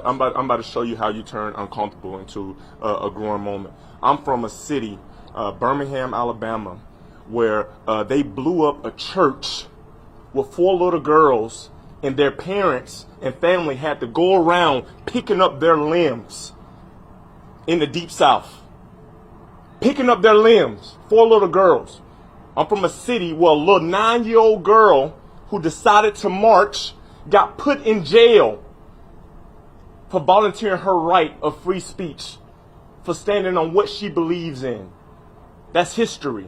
I'm about to show you how you turn uncomfortable into a growing moment. I'm from a city, Birmingham, Alabama, where they blew up a church with 4 little girls, and their parents and family had to go around picking up their limbs in the Deep South. Picking up their limbs, 4 little girls. I'm from a city where a little 9-year-old girl who decided to march got put in jail for volunteering her right of free speech, for standing on what she believes in. That's history.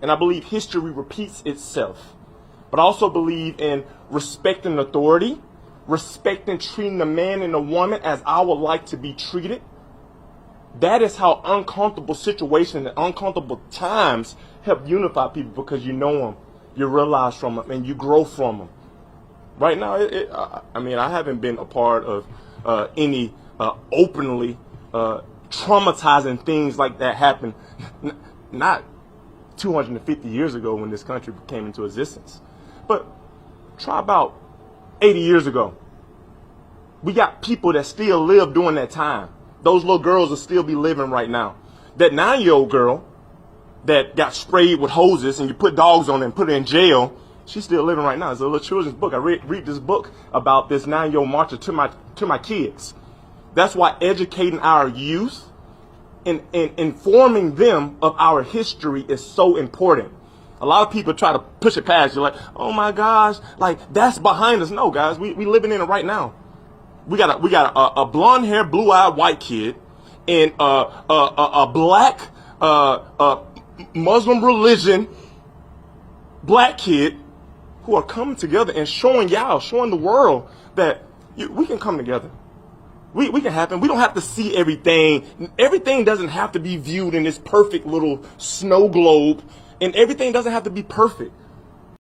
And I believe history repeats itself. But I also believe in respecting authority, respecting treating the man and the woman as I would like to be treated. That is how uncomfortable situations and uncomfortable times help unify people, because you know them, you realize from them, and you grow from them. Right now, I haven't been a part of any openly traumatizing things like that happen. Not 250 years ago when this country came into existence. But try about 80 years ago. We got people that still live during that time. Those little girls will still be living right now. That 9-year-old girl that got sprayed with hoses and you put dogs on her and put her in jail, she's still living right now. It's a little children's book. I read this book about this 9-year-old marcher to my kids. That's why educating our youth and informing them of our history is so important. A lot of people try to push it past. You're like, oh my gosh, like that's behind us. No, guys, we living in it right now. We got a blonde haired, blue eyed white kid and a black Muslim religion black kid who are coming together and showing the world that we can come together. We can happen. We don't have to see everything. Everything doesn't have to be viewed in this perfect little snow globe. And everything doesn't have to be perfect.